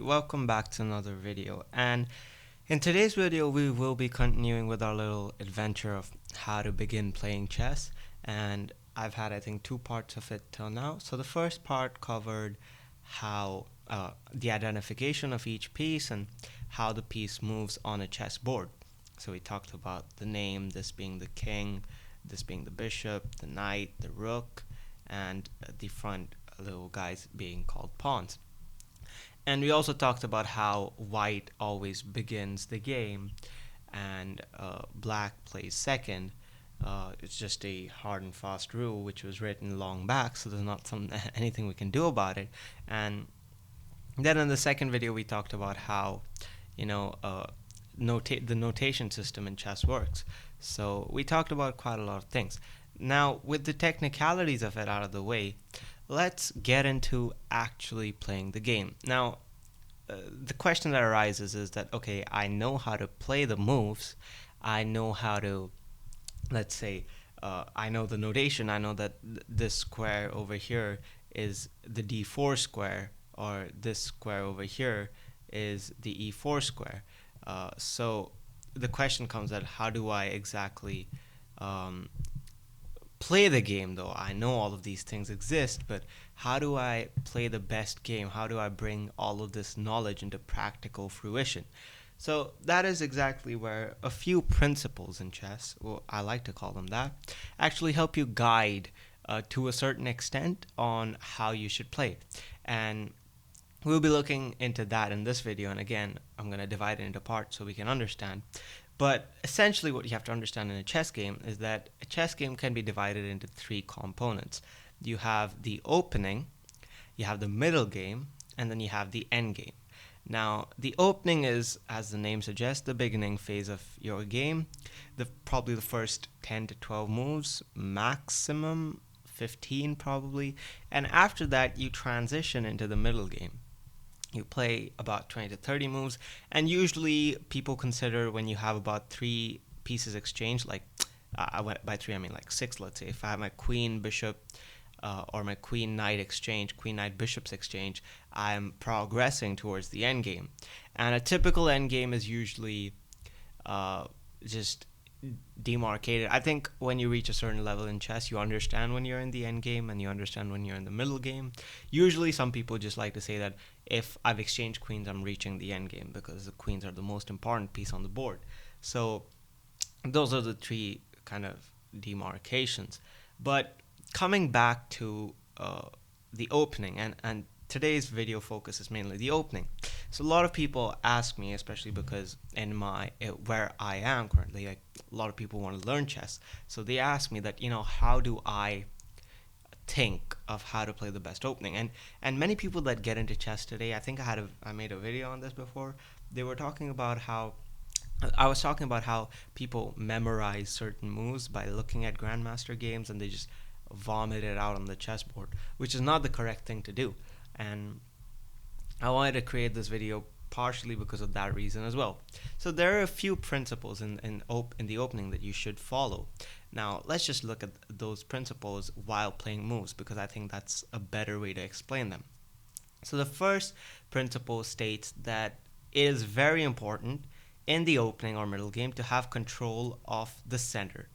Welcome back to another video, and in today's video we will be continuing with our little adventure of how to begin playing chess. And I've had, I think, two parts of it till now. So the first part covered how the identification of each piece and how the piece moves on a chessboard. So we talked about the name, this being the king, this being the bishop, the knight, the rook, and the front little guys being called pawns. And we also talked about how white always begins the game and black plays second. It's just a hard and fast rule which was written long back, so there's not anything we can do about it. And then in the second video we talked about how you know uh, the notation system in chess works. So we talked about quite a lot of things. Now, with the technicalities of it out of the way, let's get into actually playing the game. Now, the question that arises is that, okay, I know how to play the moves, I know how to, let's say, I know the notation, I know that this square over here is the d4 square, or this square over here is the e4 square. So the question comes that how do I exactly um, play the game, though? I know all of these things exist, but how do I play the best game? How do I bring all of this knowledge into practical fruition? So that is exactly where a few principles in chess, or I like to call them that, actually help you guide to a certain extent on how you should play. And we'll be looking into that in this video, and again, I'm going to divide it into parts so we can understand. But essentially what you have to understand in a chess game is that a chess game can be divided into three components. You have the opening, you have the middle game, and then you have the end game. Now, the opening is, as the name suggests, the beginning phase of your game. Probably the first 10 to 12 moves, maximum 15 probably. And after that, you transition into the middle game. You play about 20 to 30 moves, and usually people consider when you have about three pieces exchanged, like I went by three, I mean like six, let's say. If I have my queen bishop or my queen knight exchange, queen knight bishops exchange, I'm progressing towards the end game. And a typical end game is usually just demarcated. I think when you reach a certain level in chess, you understand when you're in the end game and you understand when you're in the middle game. Usually, some people just like to say that if I've exchanged queens, I'm reaching the end game because the queens are the most important piece on the board. So, those are the three kind of demarcations. But coming back to the opening, and today's video focus is mainly the opening. So a lot of people ask me, especially because in my where I am currently, like, a lot of people want to learn chess. So they ask me that, how do I think of how to play the best opening? And many people that get into chess today, I think I made a video on this before. They were talking about how I was talking about how people memorize certain moves by looking at grandmaster games and they just vomit it out on the chessboard, which is not the correct thing to do. And I wanted to create this video partially because of that reason as well. So there are a few principles in the opening that you should follow. Now let's just look at those principles while playing moves, because I think that's a better way to explain them. So the first principle states that it is very important in the opening or middle game to have control of the center.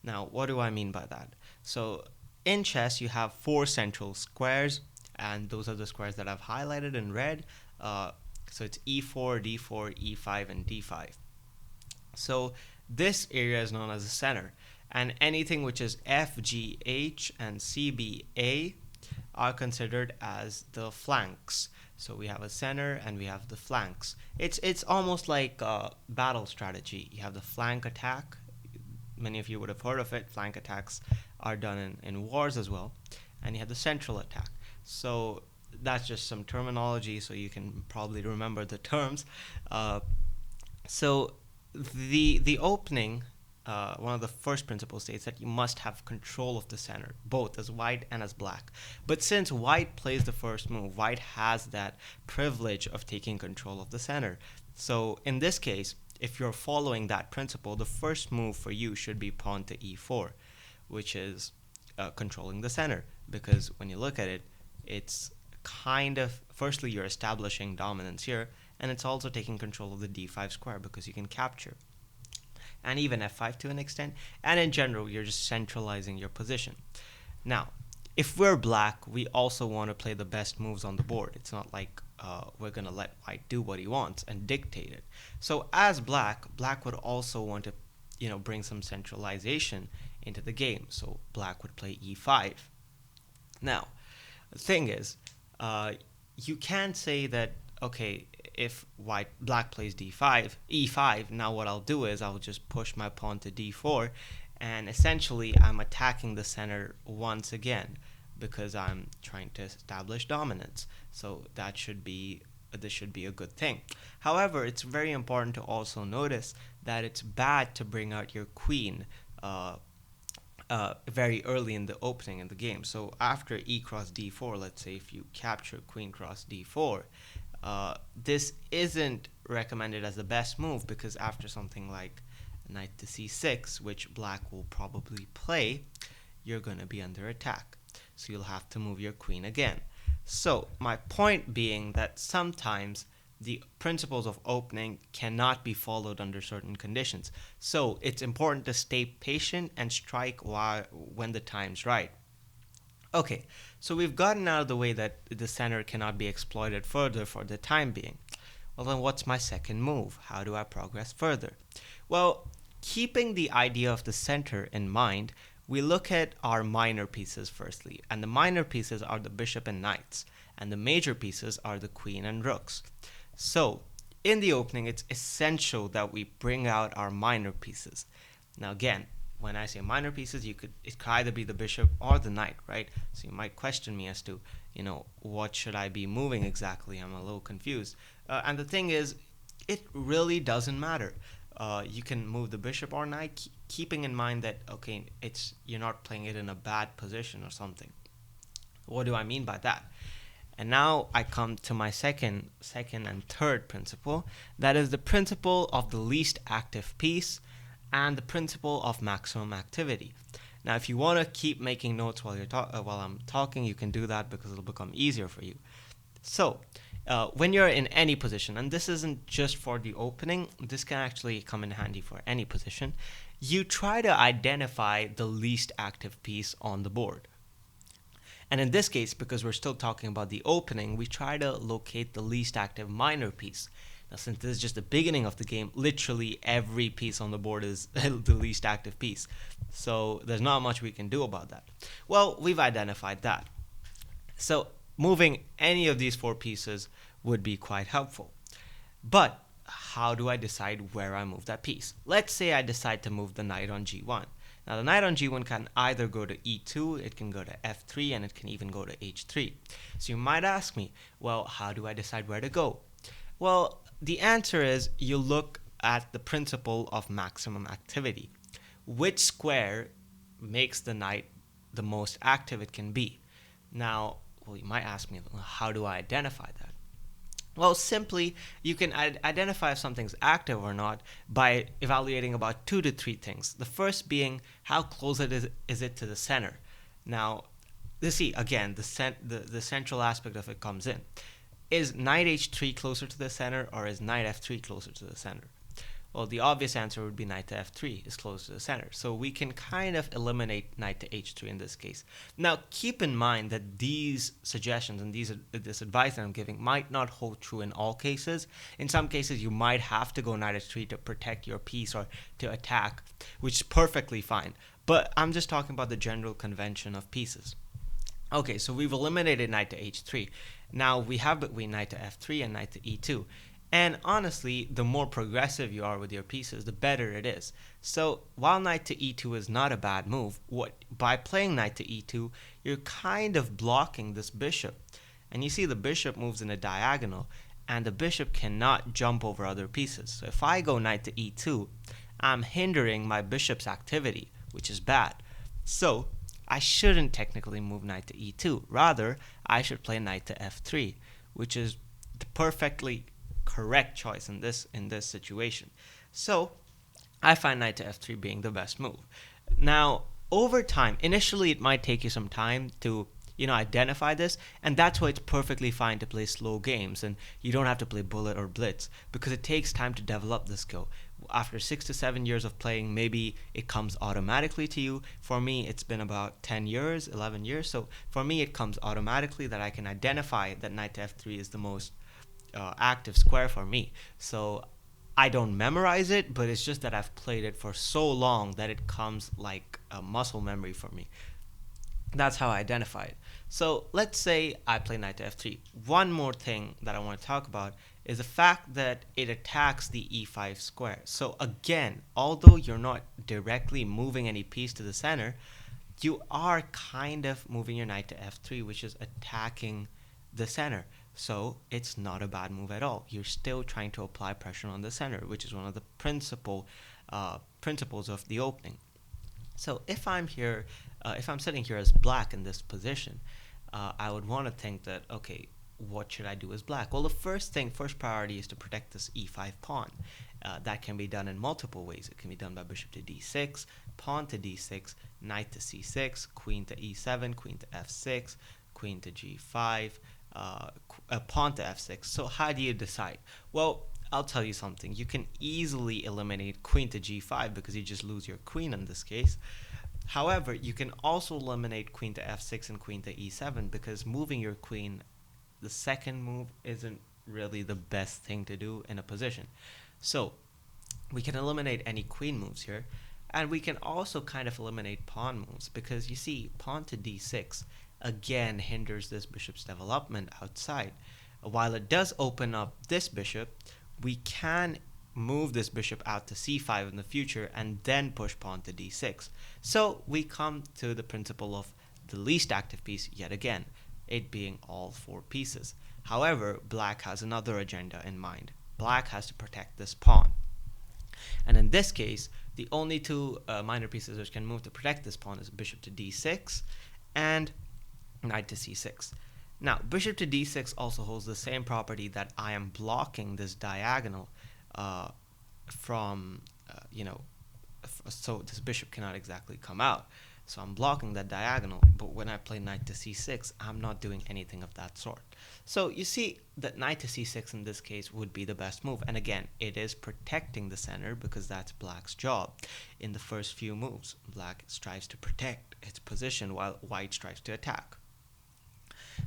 Now, what do I mean by that? So in chess, you have four central squares, and those are the squares that I've highlighted in red. So it's e4, d4, e5, and d5. So this area is known as the center, and anything which is f, g, h, and c, b, a are considered as the flanks. So we have a center and we have the flanks. It's almost like a battle strategy. You have the flank attack. Many of you would have heard of it. Flank attacks are done in wars as well. And you have the central attack. So that's just some terminology, so you can probably remember the terms. So the opening, one of the first principles states that you must have control of the center, both as white and as black. But since white plays the first move, white has that privilege of taking control of the center. So in this case, if you're following that principle, the first move for you should be pawn to e4, which is controlling the center, because when you look at it, it's kind of, firstly, you're establishing dominance here, and it's also taking control of the d5 square because you can capture, and even f5 to an extent, and in general, you're just centralizing your position. Now, if we're black, we also want to play the best moves on the board. It's not like we're going to let white do what he wants and dictate it. So as black would also want to, bring some centralization into the game. So black would play e5. Now, the thing is, you can say that, okay, if black plays e5, now what I'll do is I'll just push my pawn to d4, and essentially I'm attacking the center once again because I'm trying to establish dominance. So this should be a good thing. However, it's very important to also notice that it's bad to bring out your queen very early in the opening in the game. So after e cross d4, let's say if you capture queen cross d4, this isn't recommended as the best move, because after something like knight to c6, which black will probably play, you're going to be under attack. So you'll have to move your queen again. So my point being that sometimes the principles of opening cannot be followed under certain conditions. So it's important to stay patient and strike when the time's right. Okay, so we've gotten out of the way that the center cannot be exploited further for the time being. Well, then what's my second move? How do I progress further? Well, keeping the idea of the center in mind, we look at our minor pieces firstly, and the minor pieces are the bishop and knights, and the major pieces are the queen and rooks. So, in the opening, it's essential that we bring out our minor pieces. Now again, when I say minor pieces, it could either be the bishop or the knight, right? So you might question me as to, what should I be moving exactly? I'm a little confused. And the thing is, it really doesn't matter. You can move the bishop or knight, keeping in mind that, okay, you're not playing it in a bad position or something. What do I mean by that? And now I come to my second and third principle. That is the principle of the least active piece and the principle of maximum activity. Now, if you want to keep making notes while I'm talking, you can do that because it'll become easier for you. So, when you're in any position, and this isn't just for the opening, this can actually come in handy for any position, you try to identify the least active piece on the board. And in this case, because we're still talking about the opening, we try to locate the least active minor piece. Now, since this is just the beginning of the game, literally every piece on the board is the least active piece. So there's not much we can do about that. Well, we've identified that. So moving any of these four pieces would be quite helpful. But how do I decide where I move that piece? Let's say I decide to move the knight on g1. Now, the knight on g1 can either go to e2, it can go to f3, and it can even go to h3. So you might ask me, well, how do I decide where to go? Well, the answer is you look at the principle of maximum activity. Which square makes the knight the most active it can be? Now, well, you might ask me, well, how do I identify that? Well, simply, you can identify if something's active or not by evaluating about 2 to 3 things. The first being, how close is it to the center? Now, see, again, the central aspect of it comes in. Is knight h3 closer to the center, or is knight f3 closer to the center? Well, the obvious answer would be knight to f3 is close to the center. So we can kind of eliminate knight to h3 in this case. Now, keep in mind that these suggestions and this advice that I'm giving might not hold true in all cases. In some cases, you might have to go knight h3 to protect your piece or to attack, which is perfectly fine. But I'm just talking about the general convention of pieces. Okay, so we've eliminated knight to h3. Now we have between knight to f3 and knight to e2. And honestly, the more progressive you are with your pieces, the better it is. So while knight to e2 is not a bad move, by playing knight to e2, you're kind of blocking this bishop. And you see the bishop moves in a diagonal, and the bishop cannot jump over other pieces. So if I go knight to e2, I'm hindering my bishop's activity, which is bad. So I shouldn't technically move knight to e2. Rather, I should play knight to f3, which is the perfectly correct choice in this situation. So I find knight to f3 being the best move. Now, over time, initially it might take you some time to identify this, and that's why it's perfectly fine to play slow games and you don't have to play bullet or blitz because it takes time to develop the skill. After 6 to 7 years of playing, maybe it comes automatically to you. For me, it's been about 10 years, 11 years. So for me, it comes automatically that I can identify that knight to f3 is the most active square for me. So I don't memorize it, but it's just that I've played it for so long that it comes like a muscle memory for me. That's how I identify it. So let's say I play knight to f3. One more thing that I want to talk about is the fact that it attacks the e5 square. So again, although you're not directly moving any piece to the center, you are kind of moving your knight to f3, which is attacking the center. So it's not a bad move at all. You're still trying to apply pressure on the center, which is one of the principles of the opening. So if I'm here, if I'm sitting here as black in this position, I would want to think that, okay, what should I do as black? Well, the first priority is to protect this e5 pawn. That can be done in multiple ways. It can be done by bishop to d6, pawn to d6, knight to c6, queen to e7, queen to f6, queen to g5, pawn to f6. So how do you decide? Well, I'll tell you something. You can easily eliminate queen to g5 because you just lose your queen in this case. However, you can also eliminate queen to f6 and queen to e7 because moving your queen, the second move, isn't really the best thing to do in a position. So we can eliminate any queen moves here, and we can also kind of eliminate pawn moves because you see pawn to d6 again hinders this bishop's development outside. While it does open up this bishop, we can move this bishop out to c5 in the future and then push pawn to d6. So we come to the principle of the least active piece yet again, it being all four pieces. However, black has another agenda in mind. Black has to protect this pawn. And in this case, the only two minor pieces which can move to protect this pawn is bishop to d6 and knight to c6. Now, bishop to d6 also holds the same property that I am blocking this diagonal from, so this bishop cannot exactly come out. So I'm blocking that diagonal, but when I play knight to c6, I'm not doing anything of that sort. So you see that knight to c6 in this case would be the best move. And again, it is protecting the center because that's black's job. In the first few moves, black strives to protect its position while white strives to attack.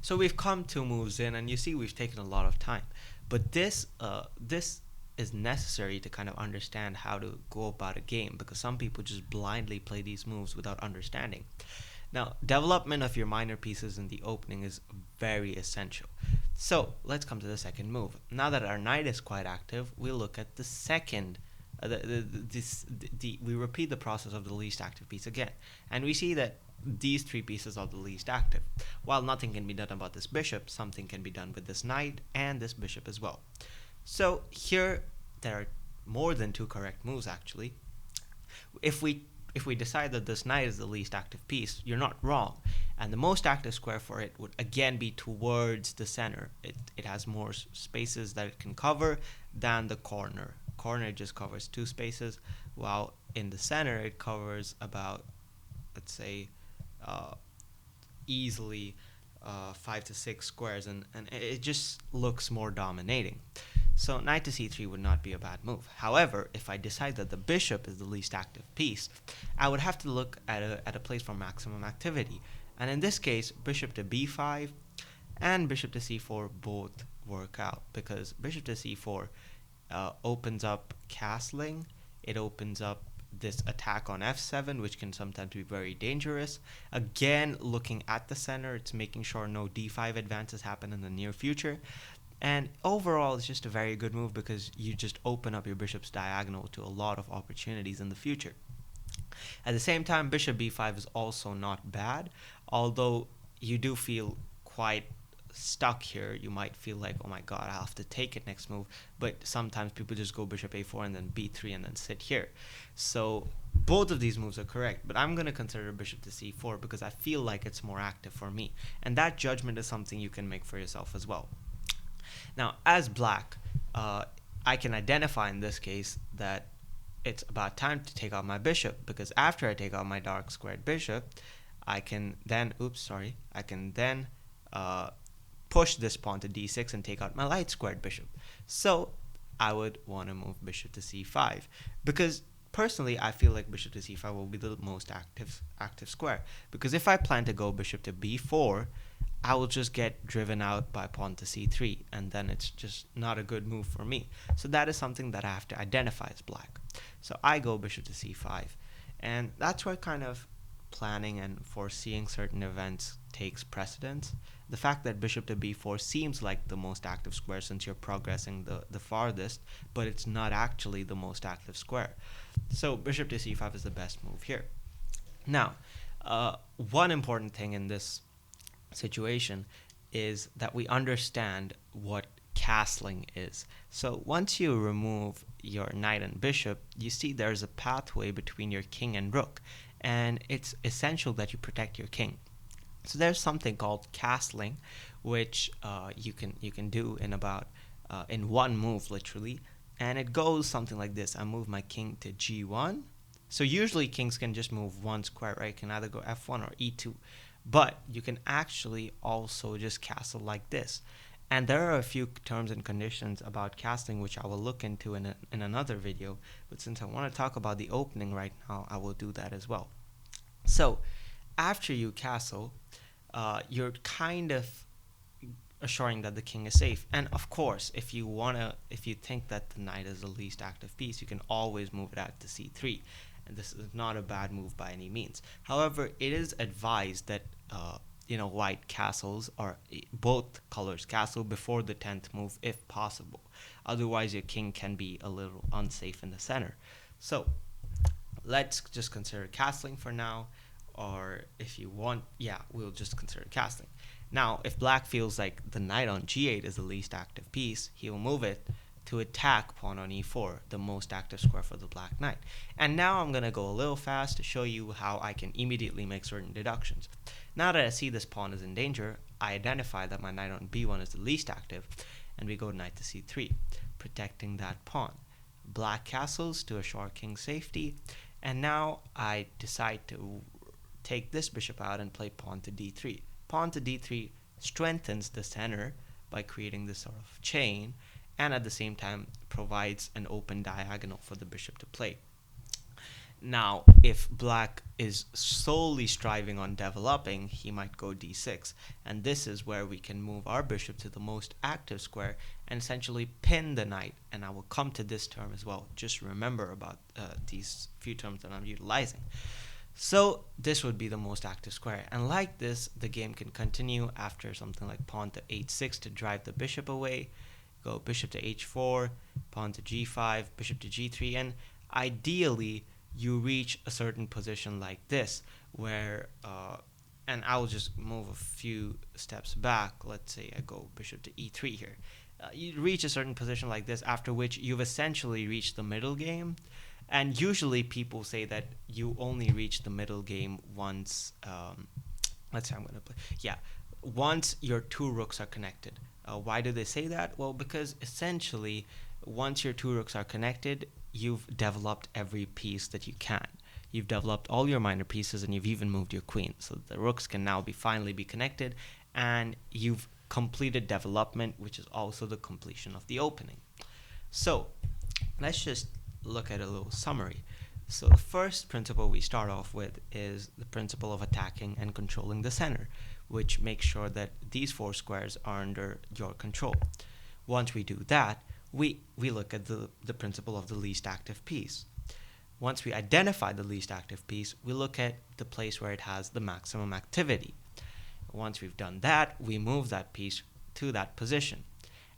So we've come 2 moves in, and you see we've taken a lot of time. But this is necessary to kind of understand how to go about a game because some people just blindly play these moves without understanding. Now, development of your minor pieces in the opening is very essential. So let's come to the second move. Now that our knight is quite active, we'll look at the second. We repeat the process of the least active piece again, and we see that these 3 pieces are the least active. While nothing can be done about this bishop, something can be done with this knight and this bishop as well. So here there are more than 2 correct moves actually. If we decide that this knight is the least active piece, you're not wrong. And the most active square for it would again be towards the center. It has more spaces that it can cover than the corner. Corner just covers 2 spaces, while in the center it covers about, let's say, easily 5 to 6 squares, and it just looks more dominating. So knight to c3 would not be a bad move. However, if I decide that the bishop is the least active piece, I would have to look at a place for maximum activity. And in this case, bishop to b5 and bishop to c4 both work out because bishop to c4 opens up castling. It opens up this attack on f7, which can sometimes be very dangerous. Again, looking at the center, it's making sure no d5 advances happen in the near future. And overall, it's just a very good move because you just open up your bishop's diagonal to a lot of opportunities in the future. At the same time, bishop b5 is also not bad, although you do feel quite stuck here. You might feel like, oh my god, I'll have to take it next move, but sometimes people just go bishop a4 and then b3 and then sit here. So both of these moves are correct, but I'm going to consider bishop to c4 because I feel like it's more active for me, and that judgment is something you can make for yourself as well. Now, as black, I can identify in this case that it's about time to take out my bishop, because after I take out my dark squared bishop, I can then, I can then uh, push this pawn to d6 and take out my light squared bishop. So I would want to move bishop to c5 because personally I feel like bishop to c5 will be the most active square, because if I plan to go bishop to b4, I will just get driven out by pawn to c3, and then it's just not a good move for me. So that is something that I have to identify as black. So I go bishop to c5, and that's where kind of planning and foreseeing certain events takes precedence. The fact that bishop to b4 seems like the most active square since you're progressing the farthest, but it's not actually the most active square. So bishop to c5 is the best move here. Now, one important thing in this situation is that we understand what castling is. So once you remove your knight and bishop, you see there's a pathway between your king and rook, and it's essential that you protect your king. So there's something called castling, which you can do in about in one move literally, and it goes something like this. I move my king to g1. So usually kings can just move one square, right? Can either go f1 or e2, but you can actually also just castle like this. And there are a few terms and conditions about castling which I will look into in another video, but since I want to talk about the opening right now, I will do that as well. So after you castle, you're kind of assuring that the king is safe. And of course, if you think that the knight is the least active piece, you can always move it out to c3. And this is not a bad move by any means. However, it is advised that white castles, or both colors castle before the 10th move if possible. Otherwise, your king can be a little unsafe in the center. So let's just consider castling for now, or if you want, we'll just consider castling. Now, if black feels like the knight on g8 is the least active piece, he will move it to attack pawn on e4, the most active square for the black knight. And now I'm going to go a little fast to show you how I can immediately make certain deductions. Now that I see this pawn is in danger, I identify that my knight on b1 is the least active, and we go knight to c3, protecting that pawn. Black castles to assure king's safety, and now I decide to take this bishop out and play pawn to d3. Pawn to d3 strengthens the center by creating this sort of chain, and at the same time provides an open diagonal for the bishop to play. Now, if black is solely striving on developing, he might go d6, and this is where we can move our bishop to the most active square and essentially pin the knight, and I will come to this term as well. Just remember about these few terms that I'm utilizing. So this would be the most active square, and like this, the game can continue after something like pawn to h6 to drive the bishop away, go bishop to h4, pawn to g5, bishop to g3, and ideally you reach a certain position like this where, and I will just move a few steps back. Let's say I go bishop to e3 here. You reach a certain position like this, after which you've essentially reached the middle game. And usually people say that you only reach the middle game once, let's say I'm going to play, once your two rooks are connected. Why do they say that? Well, because essentially, once your two rooks are connected, you've developed every piece that you can. You've developed all your minor pieces, and you've even moved your queen. So the rooks can now finally be connected, and you've completed development, which is also the completion of the opening. So let's just look at a little summary. So the first principle we start off with is the principle of attacking and controlling the center, which makes sure that these four squares are under your control. Once we do that, we look at the principle of the least active piece. Once we identify the least active piece, we look at the place where it has the maximum activity. Once we've done that, we move that piece to that position.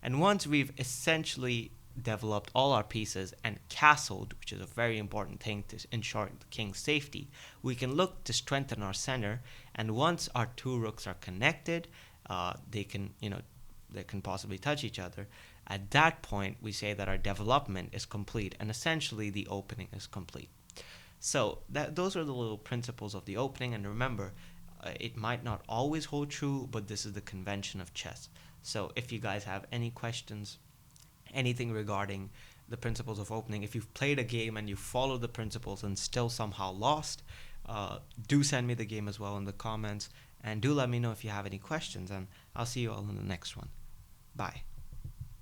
And once we've essentially developed all our pieces and castled, which is a very important thing to ensure the king's safety, we can look to strengthen our center. And once our two rooks are connected, they can possibly touch each other. At that point, we say that our development is complete, and essentially the opening is complete. So those are the little principles of the opening, and remember, it might not always hold true, but this is the convention of chess. So if you guys have any questions, anything regarding the principles of opening, if you've played a game and you followed the principles and still somehow lost, Do send me the game as well in the comments, and do let me know if you have any questions, and I'll see you all in the next one. Bye.